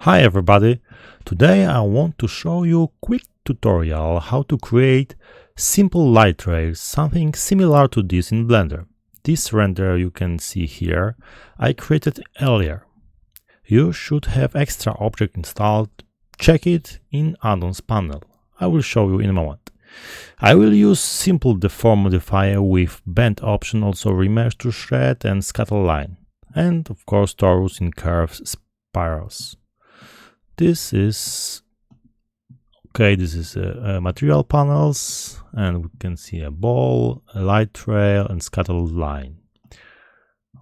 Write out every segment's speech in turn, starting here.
Hi everybody, today I want to show you a quick tutorial how to create simple light rails, something similar to this in Blender. This render you can see here, I created earlier. You should have extra object installed, check it in Add-ons panel. I will show you in a moment. I will use Simple Deform modifier with bend option, also Remesh to shred and scatter line, and of course Torus in curves spirals. This is material panels, and we can see a ball, a light trail, and scattered line.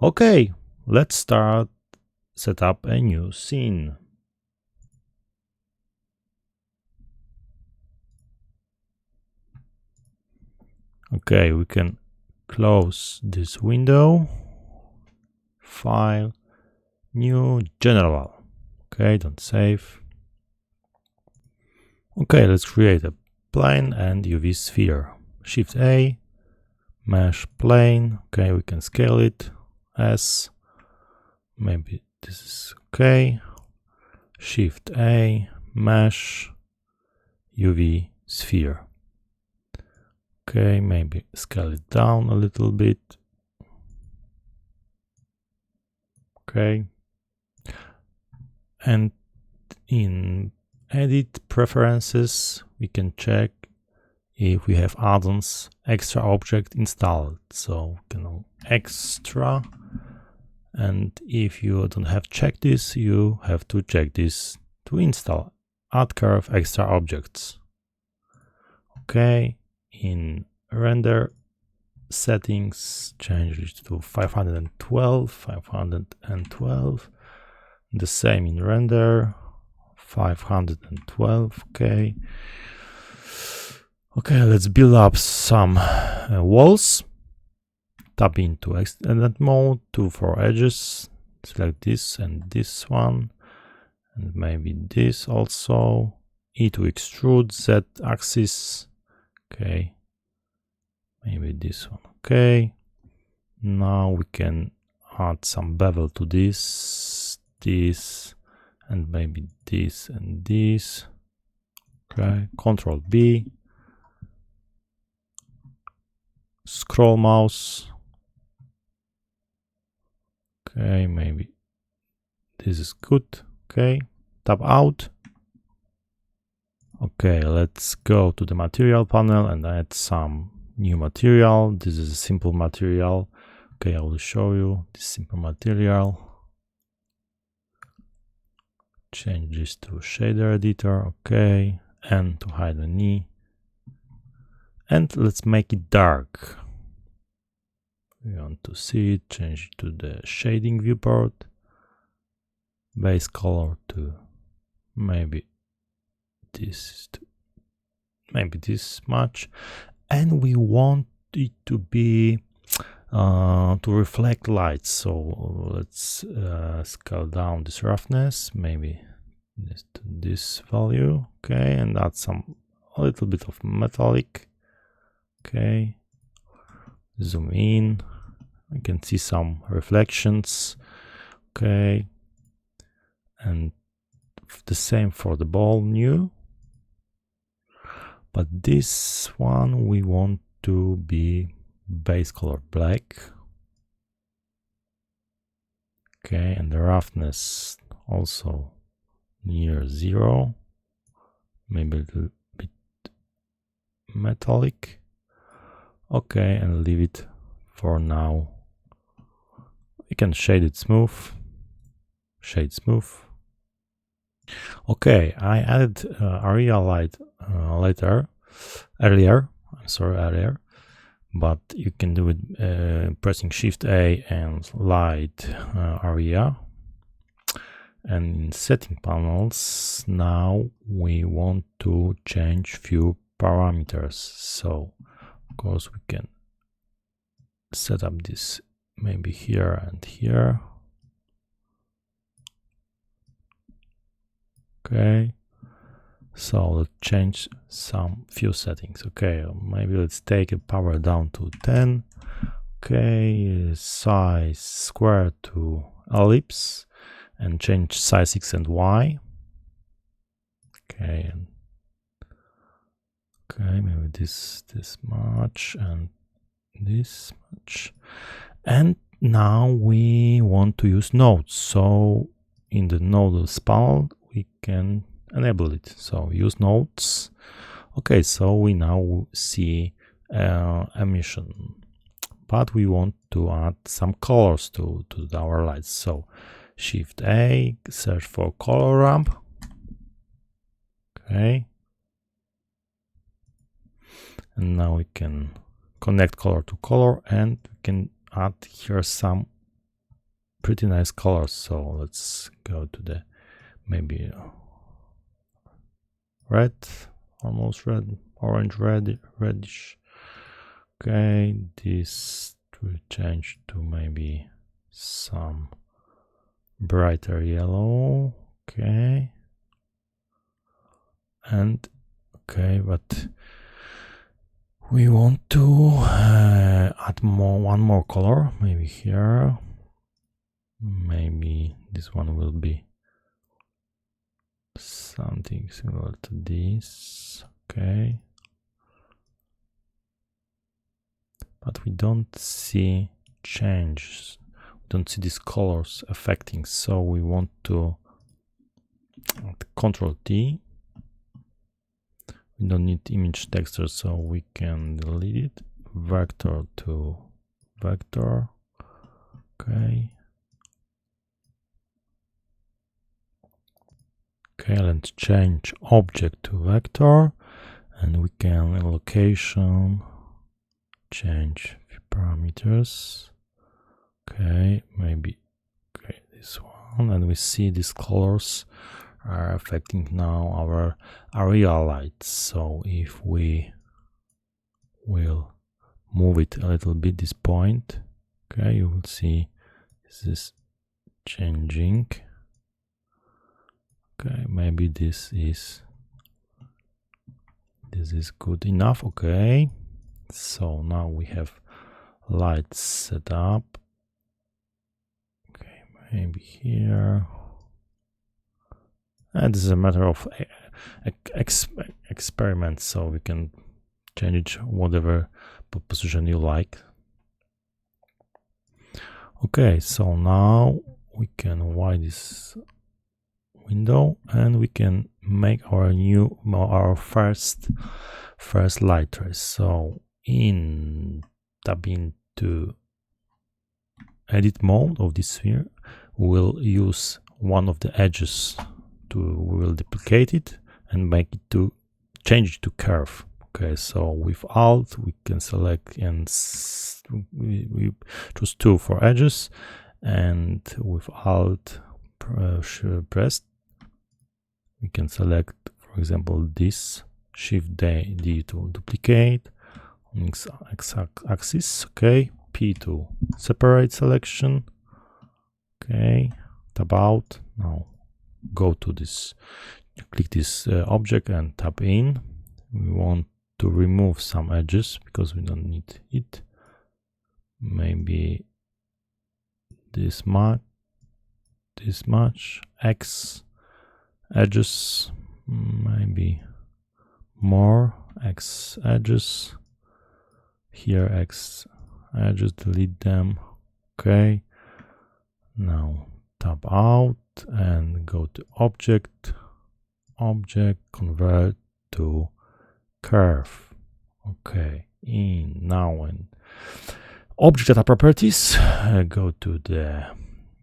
Okay, let's set up a new scene. Okay, we can close this window, file, new, general. Okay, don't save. Okay, let's create a plane and UV sphere. Shift A, mesh plane. Okay, we can scale it as maybe this is okay. Shift A, mesh, UV sphere. Okay, maybe scale it down a little bit. Okay. And in edit preferences, we can check if we have add-ons extra object installed. So extra, and if you don't have checked this, you have to check this to install add curve extra objects. Okay, in render settings, change it to 512. The same in render, 512. Okay, let's build up some walls. Tap into extended mode, 2 for edges, select this and this one, and maybe this also. E to extrude, Z axis. Okay, maybe this one. Okay, now we can add some bevel to this, and maybe this and this. Okay, Control B, scroll mouse. Okay, maybe this is good. Okay, tap out. Okay, let's go to the material panel and add some new material. This is a simple material. Okay, I will show you this simple material. Change this to shader editor. Okay, and to hide the knee. And let's make it dark. We want to see it. Change it to the shading viewport. Base color to maybe this much, and we want it to be to reflect light. So let's scale down this roughness, maybe this to this value. Okay, and add a little bit of metallic. Okay, zoom in. I can see some reflections. Okay, and the same for the ball, new. But this one we want to be base color black. Okay, and the roughness also near 0, maybe a little bit metallic. Okay, and leave it for now. We can shade it smooth, shade smooth. Okay, I added area light earlier, but you can do it pressing Shift A and light area. And in setting panels, now we want to change few parameters. So of course we can set up this maybe here and here. Okay, so let's change few settings. Okay, maybe let's take a power down to 10. Okay, size square to ellipse, and change size X and Y. Okay, and okay, maybe this much and this much. And now we want to use nodes. So in the nodes panel, we can enable it. So use nodes. Okay, so we now see emission, but we want to add some colors to our lights. So Shift A, search for color ramp. Okay. And now we can connect color to color, and we can add here some pretty nice colors. So let's go to the maybe red, almost red, orange, reddish. Okay, this will change to maybe some brighter yellow. Okay, and okay, but we want to add one more color, maybe here. Maybe this one will be something similar to this. Okay, but we don't see changes. We don't see these colors affecting. So we want to Control T. We don't need image texture, so we can delete it. Vector to vector. Okay. Okay, let's change object to vector, and we can in location change parameters. Okay, maybe okay this one, and we see these colors are affecting now our area lights. So if we will move it a little bit, this point, okay, you will see this is changing. Okay, maybe this is good enough. Okay, so now we have lights set up. Okay, maybe here. And this is a matter of experiment, so we can change it whatever position you like. Okay, so now we can widen this window, and we can make our first light trace. So tap into edit mode of this sphere, we'll use one of the edges we will duplicate it and make it to change it to curve. Okay, so with Alt we can select, and we choose 2 for edges, and with Alt pressed we can select, for example, this. Shift D to duplicate on X-axis. Okay, P to separate selection. Okay, tab out. Now go to this, click this object and tap in. We want to remove some edges because we don't need it. Maybe this much, X edges, maybe more X edges. Here X edges, delete them. Okay, now tab out and go to object, convert to curve. Okay, now in object data properties, go to the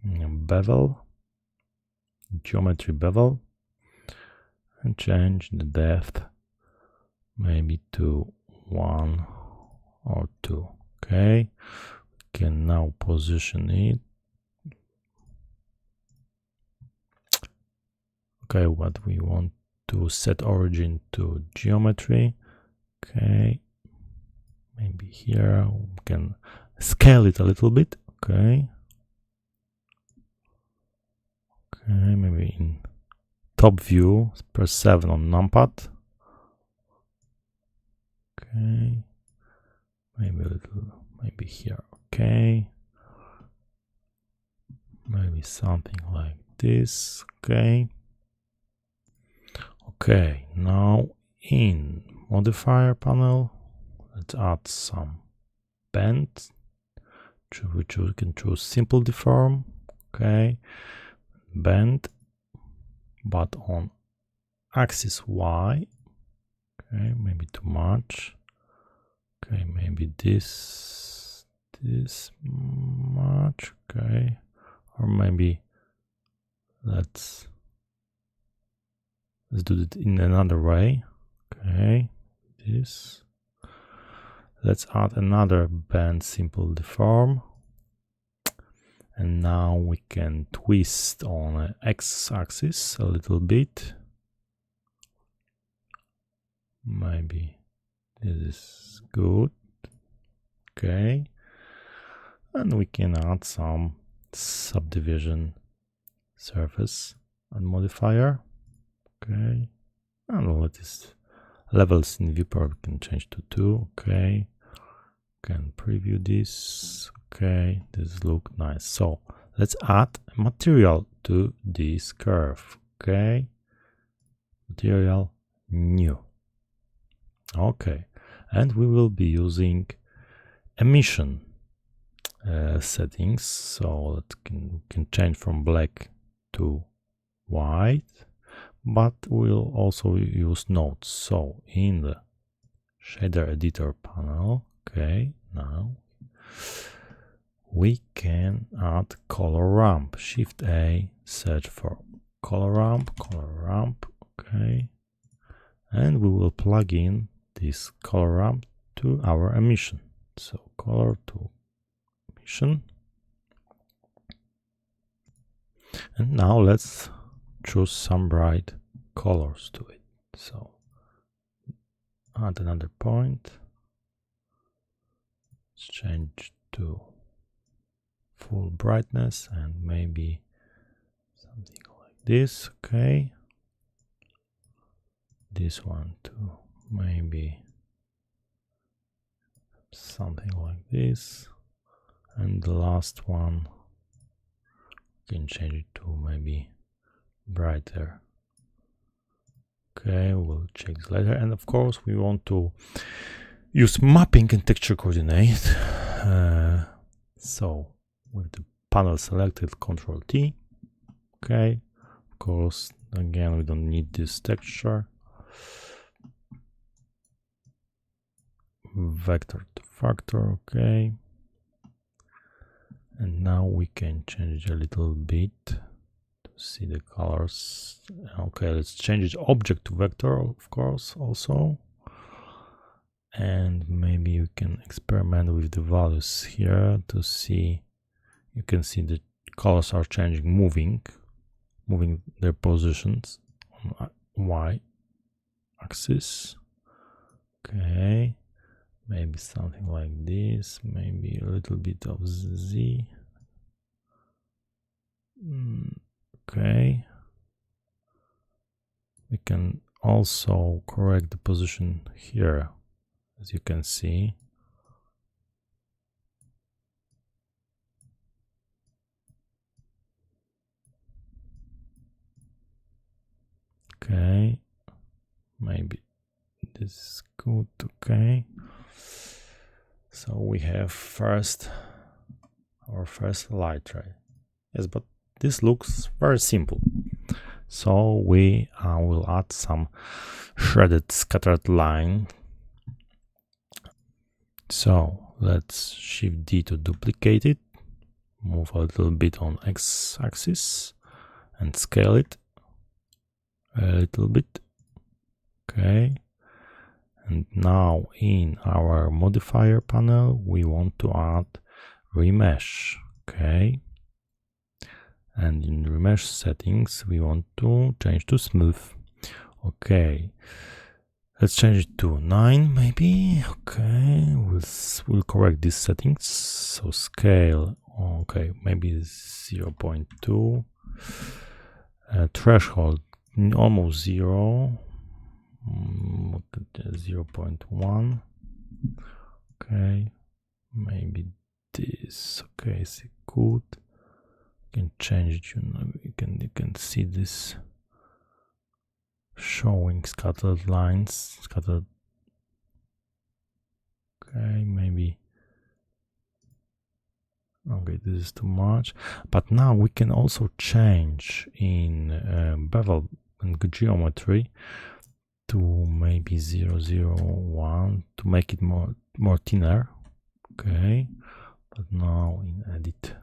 bevel, geometry bevel, and change the depth maybe to 1 or 2. Okay, we can now position it. Okay, what we want to set origin to geometry. Okay, maybe here we can scale it a little bit. Okay, maybe in top view, press 7 on numpad. Okay, maybe a little, maybe here. Okay, maybe something like this. Okay. Okay, now in modifier panel, let's add some bend, which we can choose Simple Deform. Okay, bend, but on axis Y. Okay, maybe too much. Okay, maybe this much. Okay, or maybe let's do it in another way. Okay, this. Let's add another bend Simple Deform. And now we can twist on an x-axis a little bit. Maybe this is good. Okay. And we can add some subdivision surface and modifier. Okay. And what is levels in viewport we can change to 2. Okay. Can preview this. Okay, this look nice. So let's add a material to this curve. Okay, material new. Okay, and we will be using emission settings. So that we can change from black to white, but we'll also use nodes. So in the shader editor panel, okay, now we can add color ramp. Shift A, search for color ramp, okay, and we will plug in this color ramp to our emission. So color to emission, and now let's choose some bright colors to it. So add another point. Let's change to full brightness and maybe something like this. Okay, this one too, maybe something like this, and the last one we can change it to maybe brighter. Okay, we'll check this later. And of course we want to use mapping and texture coordinate. So with the panel selected, Ctrl T. Okay, of course, again, we don't need this texture. Vector to factor, okay. And now we can change a little bit to see the colors. Okay, let's change the object to vector, of course, also. And maybe you can experiment with the values here to see. You can see the colors are changing, moving their positions on Y axis. Okay, maybe something like this, maybe a little bit of Z. Okay, we can also correct the position here, as you can see. Okay, maybe this is good. Okay, so we have our first light ray. Yes, but this looks very simple. So we will add some shredded scattered line. So let's Shift D to duplicate it, move a little bit on X-axis and scale it a little bit. Okay, and now in our modifier panel we want to add Remesh. Okay, and in Remesh settings we want to change to smooth. Okay, let's change it to 9 maybe. Okay, we'll correct these settings. So scale, okay, maybe 0.2. Threshold almost 0. 0.1. Okay, maybe this. Okay, is it good? You can change it. You know, you can see this showing scattered lines, okay, maybe, okay, this is too much. But now we can also change in bevel and geometry to maybe 001 to make it more thinner. Okay, but now in edit,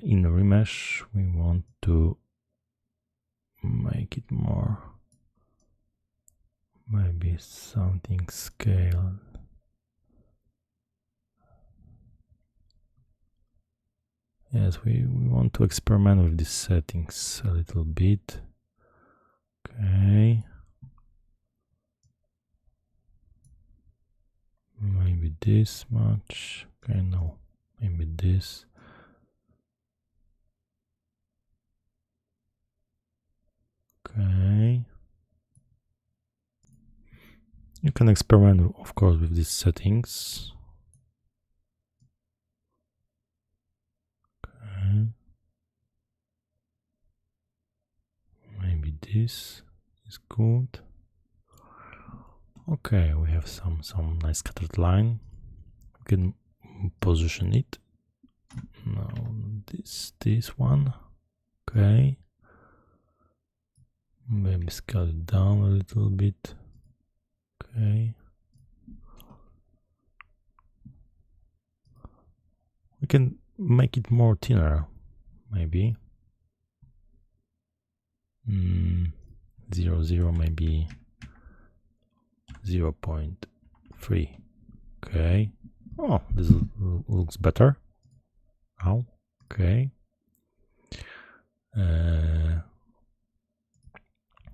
in Remesh, we want to make it more, maybe something scale. Yes, we want to experiment with these settings a little bit. Okay, maybe this much. Okay, no, maybe this. Okay, you can experiment, of course, with these settings. Okay, maybe this is good. Okay, we have some nice scattered line. We can position it. Now this one. Okay, maybe scale it down a little bit. Okay, we can make it more thinner, maybe 0.0, maybe 0.3. Okay, oh, this looks better now. Okay,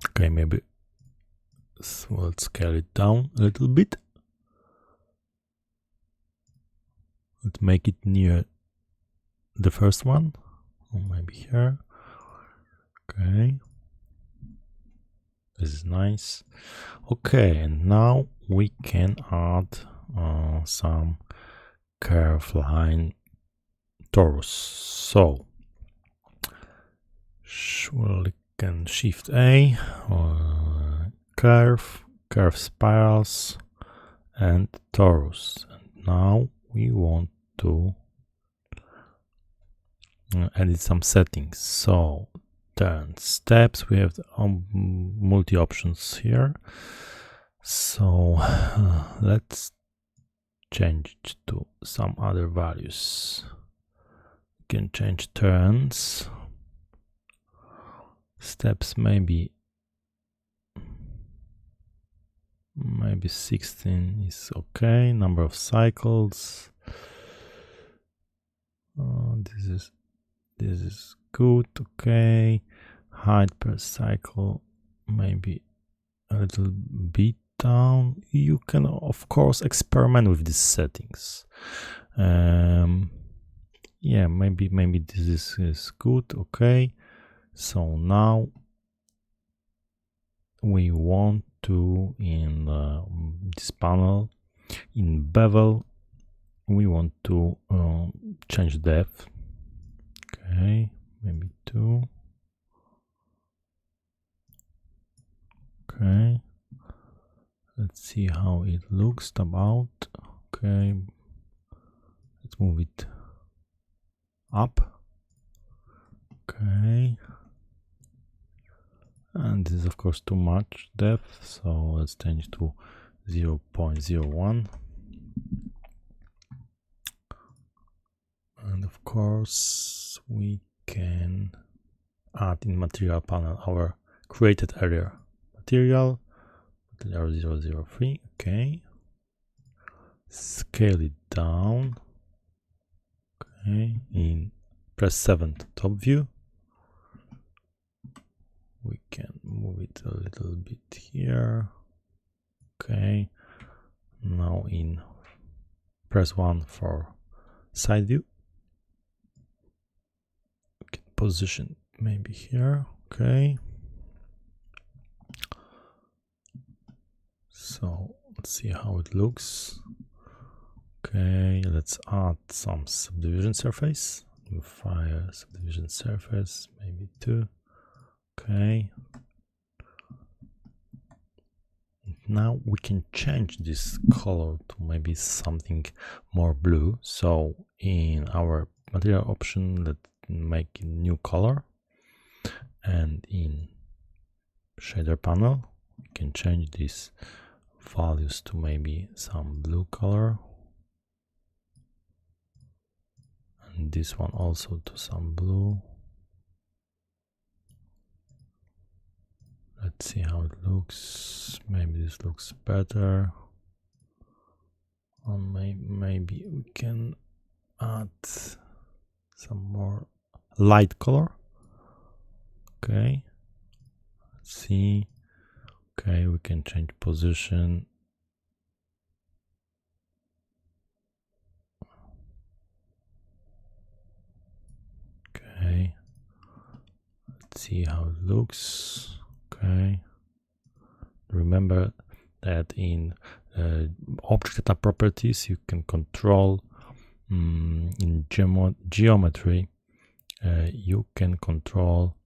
okay, maybe let's scale it down a little bit. Let's make it near the first one, or maybe here. Okay, this is nice. Okay, and now we can add some curve line torus. So we can Shift A, curve spirals, and torus. And now we want to edit some settings. So turn steps, we have multi options here. So let's change it to some other values. We can change turns, steps, maybe 16 is okay. Number of cycles, this is good. Okay, height per cycle, maybe a little bit down. You can of course experiment with these settings. Yeah, maybe this is good. Okay, so now we want to, in this panel, in bevel, we want to change depth. Okay, maybe 2. Okay, let's see how it looks about. Okay, let's move it up. Okay, and this is of course too much depth, so let's change to 0.01. And of course we can add in material panel our created area. Material 003. Okay, scale it down. Okay, press 7 to top view. We can move it a little bit here. Okay, now press 1 for side view. We can position maybe here. Okay, so let's see how it looks. Okay, let's add some subdivision surface. Modifier subdivision surface, maybe 2. Okay, now we can change this color to maybe something more blue. So in our material option, let's make a new color, and in shader panel we can change these values to maybe some blue color, and this one also to some blue. Let's see how it looks. Maybe this looks better. Or maybe we can add some more light color. Okay, let's see. Okay, we can change position. Okay, let's see how it looks. Okay, remember that in object data properties you can control in geometry you can control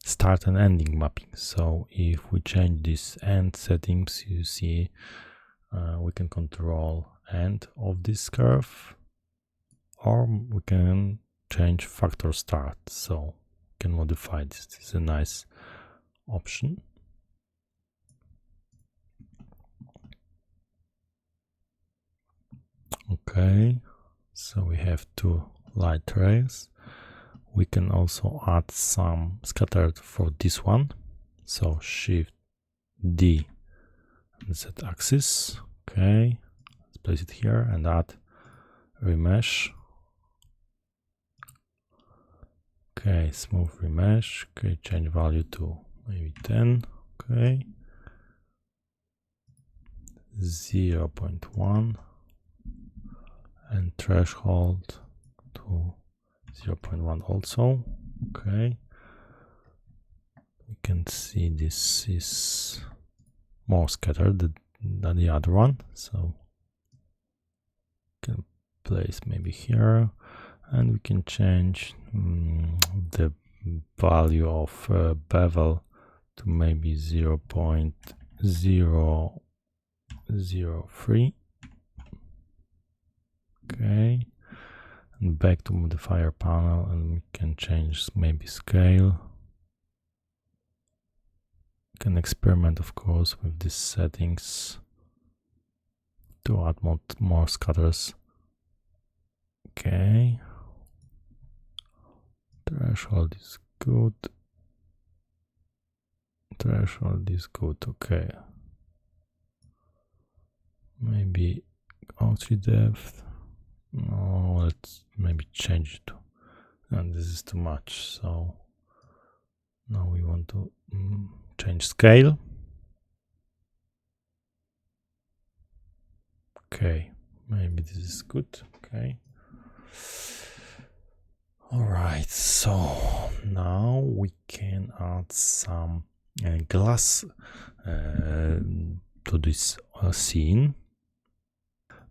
start and ending mapping. So if we change these end settings, you see we can control end of this curve, or we can change factor start, so we can modify this. This is a nice option. Okay, so we have two light rays. We can also add some scattered for this one. So Shift D and Z axis. Okay, let's place it here and add remesh. Okay, smooth remesh. Okay, change value to maybe 10. Okay, 0.1 and threshold to 0.1 also. Okay, we can see this is more scattered than the other one, so we can place maybe here, and we can change the value of bevel to maybe 0.003. Okay, and back to modifier panel, and we can change maybe scale. We can experiment, of course, with these settings to add more scatters. Okay, threshold is good. Threshold is good. Okay, maybe O3 depth. No, let's maybe change it, and this is too much. So now we want to change scale. Okay, maybe this is good. Okay, all right, so now we can add some glass to this scene,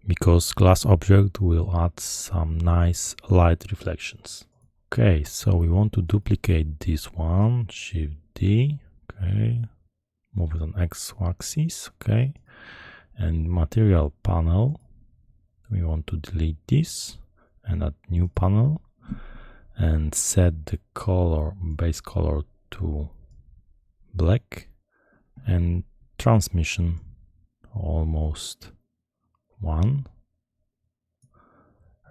because glass object will add some nice light reflections. Okay, so we want to duplicate this one, Shift D, okay, move it on X-axis, okay, and material panel, we want to delete this and add new panel, and set the color, base color to black, and transmission almost 1,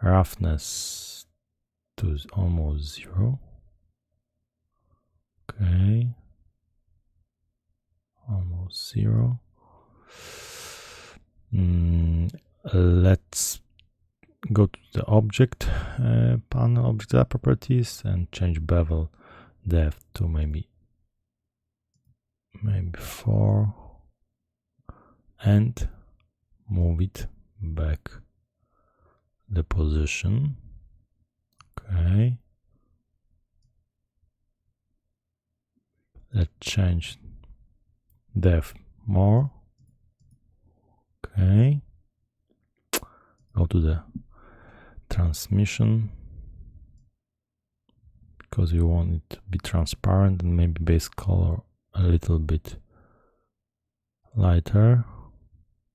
roughness to almost 0. Okay, almost 0. Let's go to the object panel, object data properties, and change bevel depth to maybe 4, and move it back the position. Okay, let's change depth more. Okay, go to the transmission, because you want it to be transparent, and maybe base color a little bit lighter.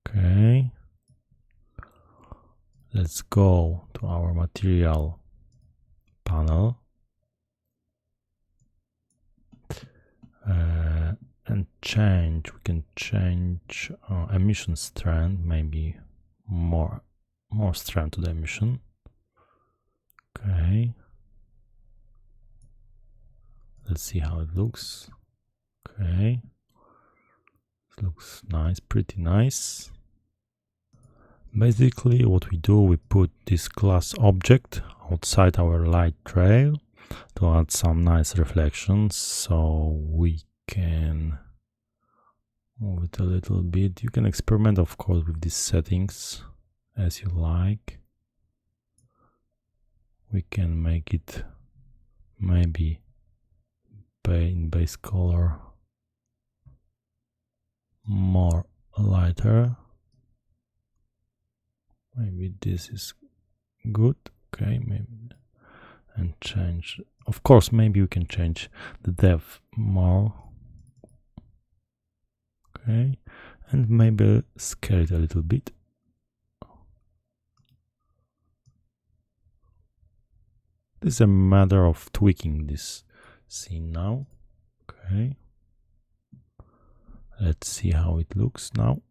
Okay. Let's go to our material panel and change. We can change emission strength, maybe more strength to the emission. Okay. Let's see how it looks. Okay. It looks nice, pretty nice. Basically, what we do, we put this class object outside our light trail to add some nice reflections, so we can move it a little bit. You can experiment, of course, with these settings as you like. We can make it maybe in base color more lighter. Maybe this is good. Okay, maybe, and change. Of course, maybe we can change the depth more. Okay, and maybe scale it a little bit. This is a matter of tweaking this scene now. Okay, let's see how it looks now.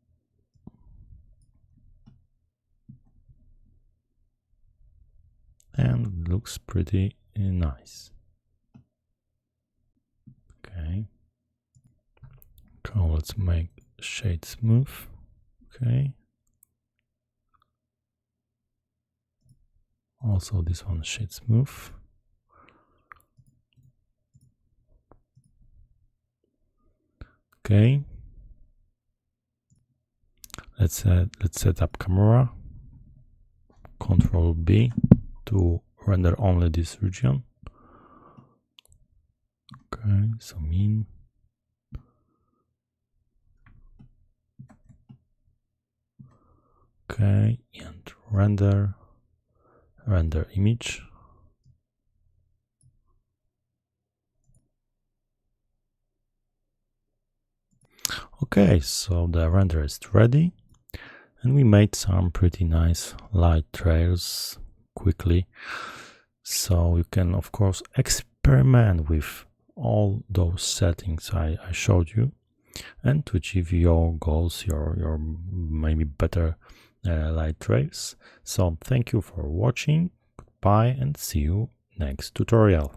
And it looks pretty nice. Okay. So let's make shade smooth. Okay. Also this one shade smooth. Okay. Let's set up camera. Control B to render only this region. Okay, zoom in. Okay, and render image. Okay, so the render is ready, and we made some pretty nice light trails quickly. So you can, of course, experiment with all those settings I showed you, and to achieve your goals, your maybe better light trails. So thank you for watching. Goodbye, and see you next tutorial.